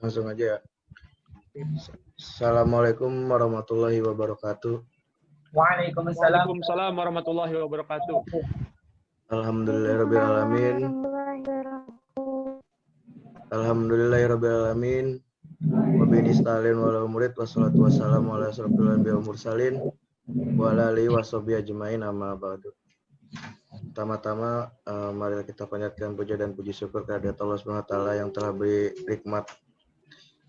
Langsung aja ya. Assalamualaikum warahmatullahi wabarakatuh. Waalaikumsalam. Waalaikumsalam warahmatullahi wabarakatuh. Alhamdulillahirrabbilalamin. Alhamdulillahirrabbilalamin. Wabihi nasta'in wal murid wassalatu wassalamu ala asrofil anbiya'i wal mursalin wa ala alihi washabihi ajmain amma ba'du. Pertama-tama mari kita panjatkan puja dan puji syukur kehadirat Allah Subhanahu wa taala yang telah beri nikmat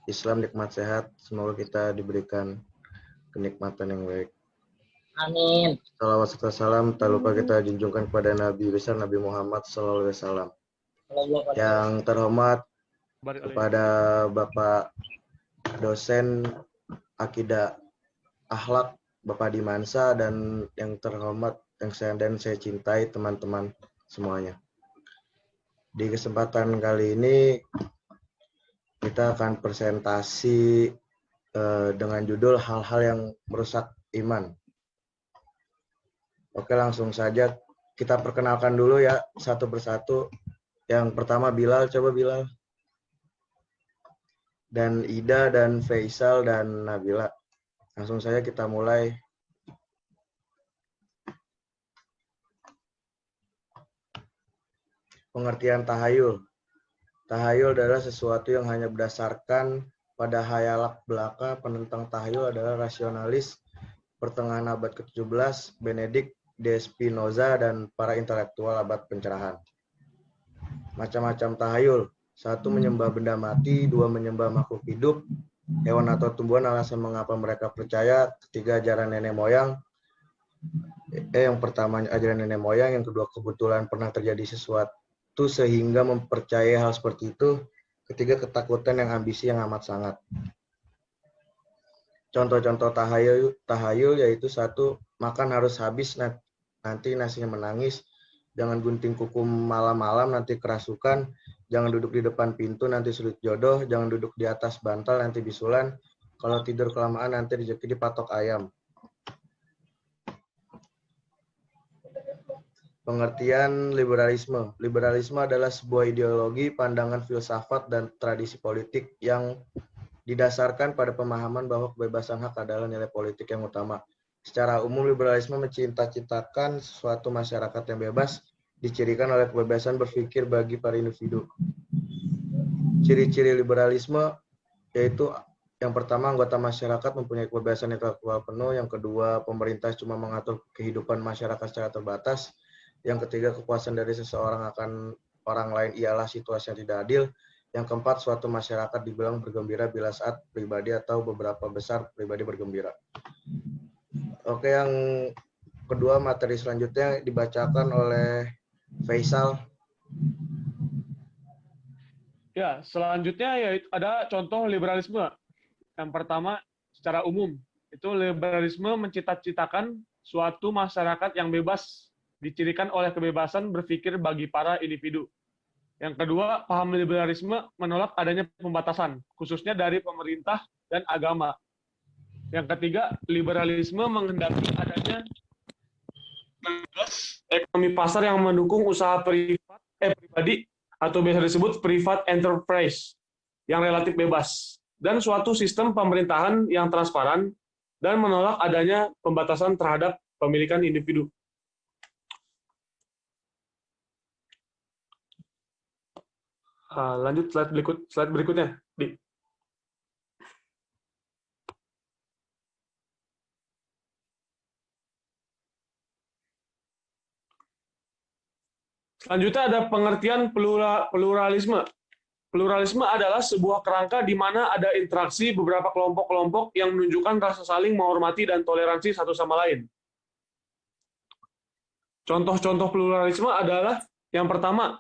Islam, nikmat sehat. Semoga kita diberikan kenikmatan yang baik. Amin. Salawat serta salam tak lupa kita junjungkan kepada Nabi besar Nabi Muhammad SAW. Yang terhormat kepada Bapak dosen akidah akhlak Bapak Dimansa, dan yang terhormat yang saya cintai teman-teman semuanya. Di kesempatan kali ini kita akan presentasi dengan judul hal-hal yang merusak iman. Oke, langsung saja kita perkenalkan dulu ya satu persatu. Yang pertama Bilal, coba Bilal. Dan Ida dan Faisal dan Nabila. Langsung saja kita mulai. Pengertian tahayul. Tahayul adalah sesuatu yang hanya berdasarkan pada hayalak belaka. Penentang tahayul adalah rasionalis pertengahan abad ke-17, Benedict de Spinoza, dan para intelektual abad pencerahan. Macam-macam tahayul. 1. Menyembah benda mati. 2. Menyembah makhluk hidup, hewan atau tumbuhan, alasan mengapa mereka percaya. 3. Ajaran nenek moyang. Yang pertama ajaran nenek moyang. Yang kedua kebetulan pernah terjadi sesuatu sehingga mempercayai hal seperti itu. Ketiga ketakutan yang ambisi yang amat sangat. Contoh-contoh tahayul yaitu 1. Makan harus habis, nanti nasinya menangis. Jangan gunting kuku malam-malam, nanti kerasukan. Jangan duduk di depan pintu, nanti sulit jodoh. Jangan duduk di atas bantal, nanti bisulan. Kalau tidur kelamaan, nanti rezeki dipatok ayam. Pengertian liberalisme. Liberalisme adalah sebuah ideologi, pandangan filsafat, dan tradisi politik yang didasarkan pada pemahaman bahwa kebebasan hak adalah nilai politik yang utama. Secara umum, liberalisme menciptakan suatu masyarakat yang bebas, dicirikan oleh kebebasan berpikir bagi para individu. Ciri-ciri liberalisme yaitu yang pertama, anggota masyarakat mempunyai kebebasan intelektual penuh. Yang kedua, pemerintah cuma mengatur kehidupan masyarakat secara terbatas. Yang ketiga, kepuasan dari seseorang akan orang lain ialah situasi yang tidak adil. Yang keempat, suatu masyarakat dibilang bergembira bila saat pribadi atau beberapa besar pribadi bergembira. Oke, yang kedua materi selanjutnya dibacakan oleh Faisal. Ya, selanjutnya yaitu ada contoh liberalisme. Yang pertama, secara umum, itu liberalisme mencita-citakan suatu masyarakat yang bebas, dicirikan oleh kebebasan berpikir bagi para individu. Yang kedua, paham liberalisme menolak adanya pembatasan, khususnya dari pemerintah dan agama. Yang ketiga, liberalisme menghendaki adanya ekonomi pasar yang mendukung usaha pribadi atau biasa disebut private enterprise yang relatif bebas, dan suatu sistem pemerintahan yang transparan dan menolak adanya pembatasan terhadap pemilikan individu. Lanjut slide berikutnya. Selanjutnya ada pengertian pluralisme. Pluralisme adalah sebuah kerangka di mana ada interaksi beberapa kelompok-kelompok yang menunjukkan rasa saling menghormati dan toleransi satu sama lain. Contoh-contoh pluralisme adalah yang pertama,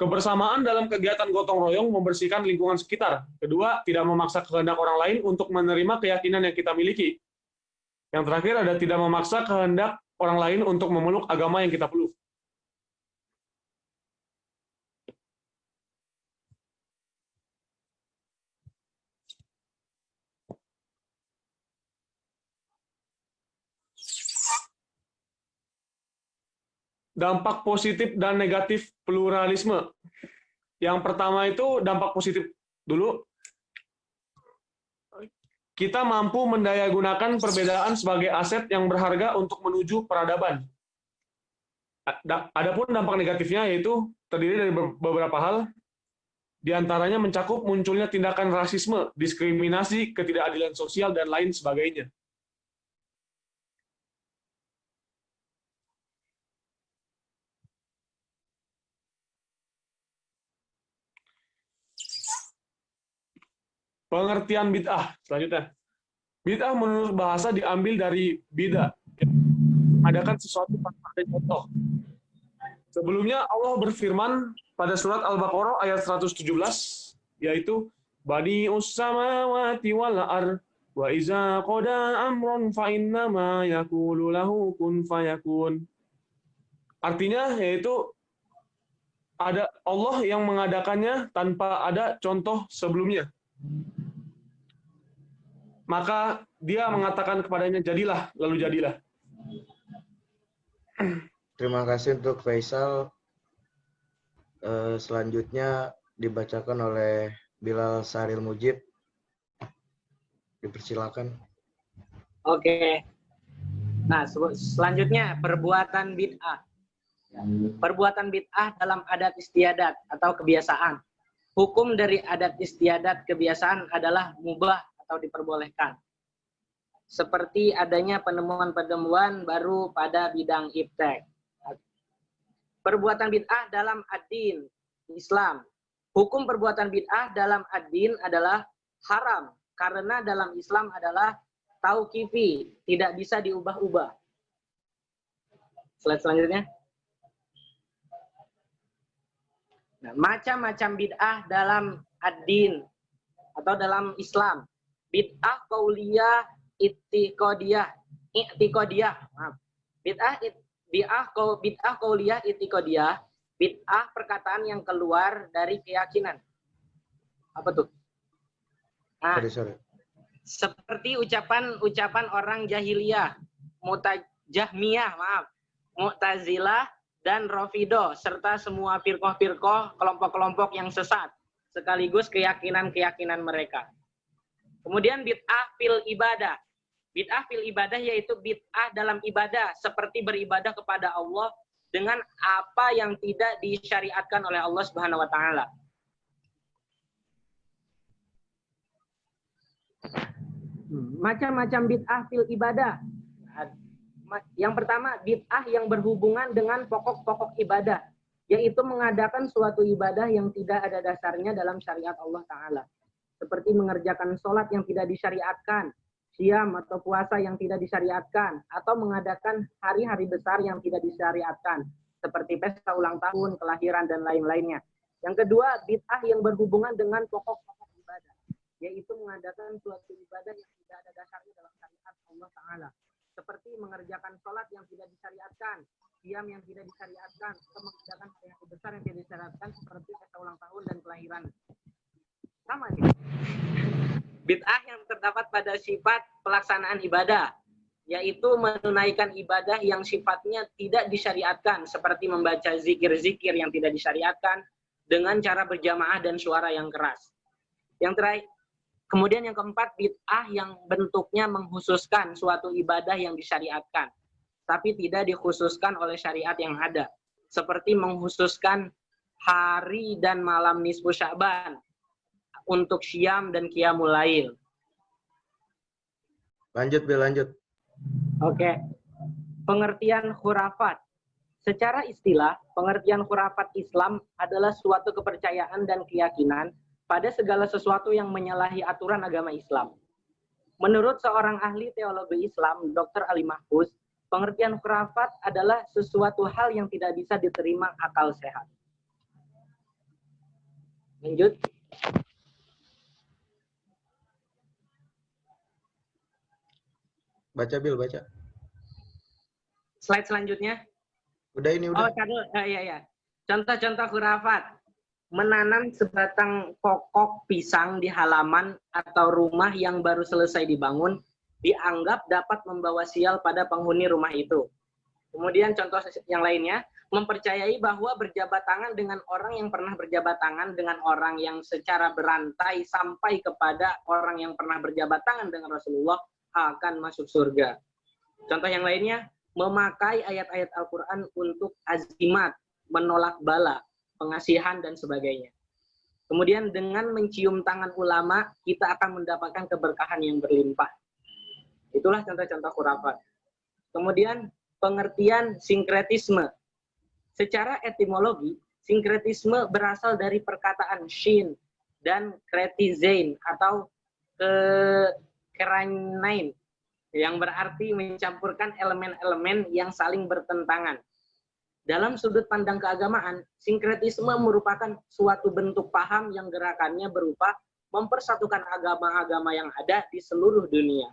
kebersamaan dalam kegiatan gotong royong membersihkan lingkungan sekitar. Kedua, tidak memaksa kehendak orang lain untuk menerima keyakinan yang kita miliki. Yang terakhir ada tidak memaksa kehendak orang lain untuk memeluk agama yang kita peluk. Dampak positif dan negatif pluralisme. Yang pertama itu dampak positif dulu. kita mampu mendayagunakan perbedaan sebagai aset yang berharga untuk menuju peradaban. Adapun dampak negatifnya yaitu terdiri dari beberapa hal, di antaranya mencakup munculnya tindakan rasisme, diskriminasi, ketidakadilan sosial, dan lain sebagainya. Pengertian bid'ah selanjutnya. Bid'ah menurut bahasa diambil dari bida, mengadakan sesuatu tanpa ada contoh. Sebelumnya Allah berfirman pada surat Al-Baqarah ayat 117, yaitu Bani us-samawati wal ar wa iza qada amron fa innama yaqulu lahu kun fayakun. Artinya yaitu ada Allah yang mengadakannya tanpa ada contoh sebelumnya. Maka dia mengatakan kepadanya, jadilah, lalu jadilah. Terima kasih untuk Faisal. Selanjutnya dibacakan oleh Bilal Saril Mujib. Dipersilakan. Oke. Nah, selanjutnya perbuatan bid'ah. Perbuatan bid'ah dalam adat istiadat atau kebiasaan. Hukum dari adat istiadat kebiasaan adalah mubah atau diperbolehkan. Seperti adanya penemuan-penemuan baru pada bidang iptek. Perbuatan bid'ah dalam ad-din Islam. Hukum perbuatan bid'ah dalam ad-din adalah haram karena dalam Islam adalah tauqifi, tidak bisa diubah-ubah. Slide selanjutnya. Nah, macam-macam bid'ah dalam ad-din atau dalam Islam. Bid'ah qauliyah, i'tiqadiyah. Maaf. Bid'ah qauliyah, i'tiqadiyah. Bid'ah perkataan yang keluar dari keyakinan. Apa tuh? Nah, Sorry. seperti ucapan orang jahiliyah, Jahmiyah, Mu'tazilah, dan Rafidah, serta semua firqah-firqah, kelompok-kelompok yang sesat, sekaligus keyakinan-keyakinan mereka. Kemudian bid'ah fil ibadah. Bid'ah fil ibadah yaitu bid'ah dalam ibadah, seperti beribadah kepada Allah dengan apa yang tidak disyariatkan oleh Allah Subhanahu wa taala. Macam-macam bid'ah fil ibadah. Yang pertama, bid'ah yang berhubungan dengan pokok-pokok ibadah, yaitu mengadakan suatu ibadah yang tidak ada dasarnya dalam syariat Allah Ta'ala. Seperti mengerjakan sholat yang tidak disyariatkan, siam atau puasa yang tidak disyariatkan, atau mengadakan hari-hari besar yang tidak disyariatkan, seperti pesta ulang tahun, kelahiran, dan lain-lainnya. Yang kedua, bid'ah yang berhubungan dengan pokok-pokok ibadah, yaitu mengadakan suatu ibadah yang tidak ada dasarnya dalam syariat Allah Ta'ala. Seperti mengerjakan sholat yang tidak disyariatkan, siam yang tidak disyariatkan, atau mengadakan hari-hari besar yang tidak disyariatkan, seperti pesta ulang tahun dan kelahiran. Sama nih. Bid'ah yang terdapat pada sifat pelaksanaan ibadah, yaitu menunaikan ibadah yang sifatnya tidak disyariatkan, seperti membaca zikir-zikir yang tidak disyariatkan dengan cara berjamaah dan suara yang keras. Yang terakhir, kemudian yang keempat, bid'ah yang bentuknya mengkhususkan suatu ibadah yang disyariatkan, tapi tidak dikhususkan oleh syariat yang ada, seperti mengkhususkan hari dan malam nisfu Sya'ban untuk syam dan qiyamul lail. Lanjut. Oke. Pengertian khurafat. Secara istilah, pengertian khurafat Islam adalah suatu kepercayaan dan keyakinan pada segala sesuatu yang menyalahi aturan agama Islam. Menurut seorang ahli teologi Islam, Dr. Ali Mahfuz, pengertian khurafat adalah sesuatu hal yang tidak bisa diterima akal sehat. Lanjut. Baca, Bil, baca. Slide selanjutnya. Udah. Oh, iya. Contoh-contoh khurafat. Menanam sebatang pokok pisang di halaman atau rumah yang baru selesai dibangun dianggap dapat membawa sial pada penghuni rumah itu. Kemudian contoh yang lainnya, mempercayai bahwa berjabat tangan dengan orang yang pernah berjabat tangan dengan orang yang secara berantai sampai kepada orang yang pernah berjabat tangan dengan Rasulullah akan masuk surga. Contoh yang lainnya, memakai ayat-ayat Al-Quran untuk azimat, menolak bala, pengasihan, dan sebagainya. Kemudian dengan mencium tangan ulama, kita akan mendapatkan keberkahan yang berlimpah. Itulah contoh-contoh khurafat. Kemudian pengertian sinkretisme. Secara etimologi, sinkretisme berasal dari perkataan shin dan kretizein atau keranain, yang berarti mencampurkan elemen-elemen yang saling bertentangan. Dalam sudut pandang keagamaan, sinkretisme merupakan suatu bentuk paham yang gerakannya berupa mempersatukan agama-agama yang ada di seluruh dunia.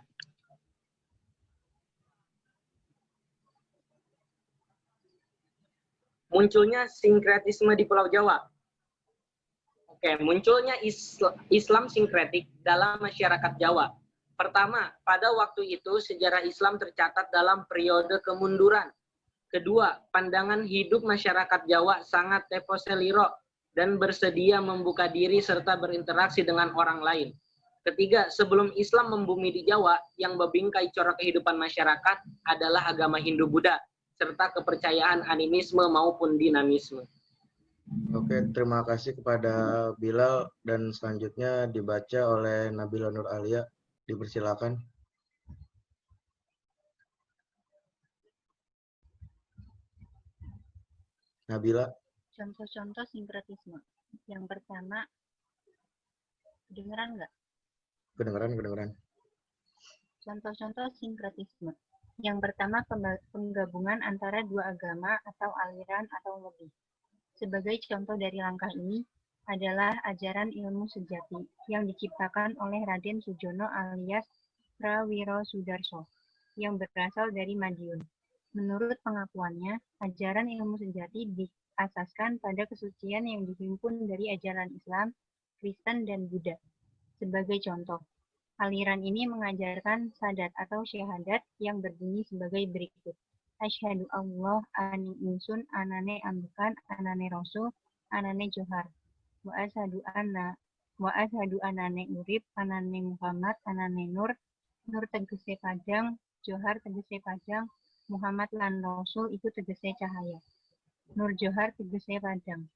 Munculnya sinkretisme di Pulau Jawa. Oke, munculnya Islam sinkretik dalam masyarakat Jawa. Pertama, pada waktu itu sejarah Islam tercatat dalam periode kemunduran. Kedua, pandangan hidup masyarakat Jawa sangat teposeliro dan bersedia membuka diri serta berinteraksi dengan orang lain. Ketiga, sebelum Islam membumi di Jawa, yang membingkai corak kehidupan masyarakat adalah agama Hindu-Buddha, serta kepercayaan animisme maupun dinamisme. Oke, terima kasih kepada Bilal, dan selanjutnya dibaca oleh Nabila Nur Alia. Dipersilakan. Nabila. Contoh-contoh sinkretisme. Yang pertama, kedengeran nggak? Kedengeran. Contoh-contoh sinkretisme. Yang pertama, penggabungan antara dua agama atau aliran atau lebih. Sebagai contoh dari langkah ini adalah ajaran ilmu sejati yang diciptakan oleh Raden Sujono alias Prawiro Sudarso yang berasal dari Madiun. Menurut pengakuannya, ajaran ilmu sejati diasaskan pada kesucian yang dihimpun dari ajaran Islam, Kristen, dan Buddha. Sebagai contoh, aliran ini mengajarkan sadat atau syahadat yang berbunyi sebagai berikut. Asyhadu Allah ani insun anane ambukan anane rasul anane johar. Wa asyhadu anane urip anane Muhammad anane nur. Nur tegese padang, johar tegese padang, Muhammad lan rasul itu tegese cahaya. Nur johar tegese padang.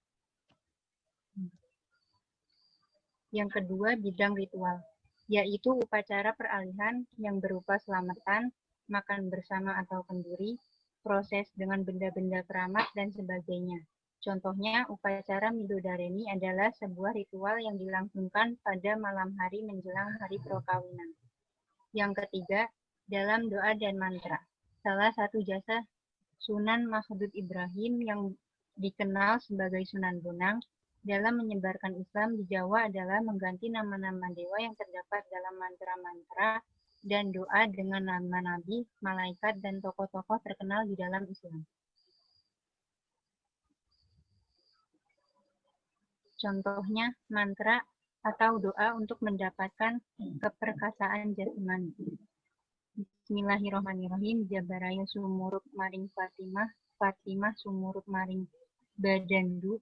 Yang kedua, bidang ritual, yaitu upacara peralihan yang berupa selamatan, makan bersama atau kenduri, proses dengan benda-benda keramat, dan sebagainya. Contohnya, upacara Midodareni adalah sebuah ritual yang dilangsungkan pada malam hari menjelang hari perkawinan. Yang ketiga, dalam doa dan mantra. Salah satu jasa Sunan Mahdud Ibrahim yang dikenal sebagai Sunan Bonang dalam menyebarkan Islam di Jawa adalah mengganti nama-nama dewa yang terdapat dalam mantra-mantra dan doa dengan nama nabi, malaikat, dan tokoh-tokoh terkenal di dalam Islam. Contohnya, mantra atau doa untuk mendapatkan keperkasaan jasmani. Bismillahirrahmanirrahim. Jabaraya sumurut maring Fatimah, Fatimah sumurut maring badandu,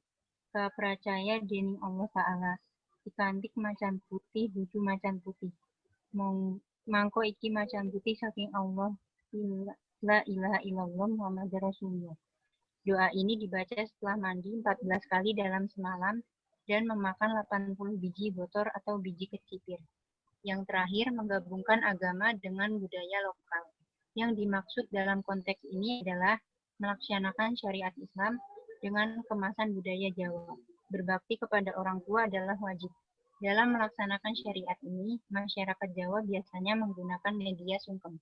kapercaya dening Allah Ta'ala. Ikantik macan putih, dudu macan putih. Mangko iki macan putih saking Allah, la ilaha illallah Muhammad Rasulullah. Doa ini dibaca setelah mandi 14 kali dalam semalam dan memakan 80 biji botor atau biji kecipir. Yang terakhir, menggabungkan agama dengan budaya lokal. Yang dimaksud dalam konteks ini adalah melaksanakan syariat Islam dengan kemasan budaya Jawa. Berbakti kepada orang tua adalah wajib. Dalam melaksanakan syariat ini, masyarakat Jawa biasanya menggunakan media sungkem.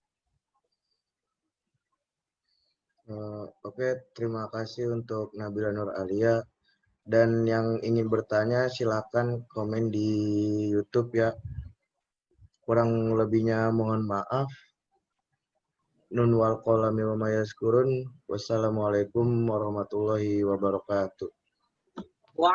Oke, terima kasih untuk Nabila Nur Alia. Dan yang ingin bertanya, silakan komen di YouTube ya. Kurang lebihnya mohon maaf. Nun wal qalami wa ma yaskurun. Wassalamualaikum warahmatullahi wabarakatuh.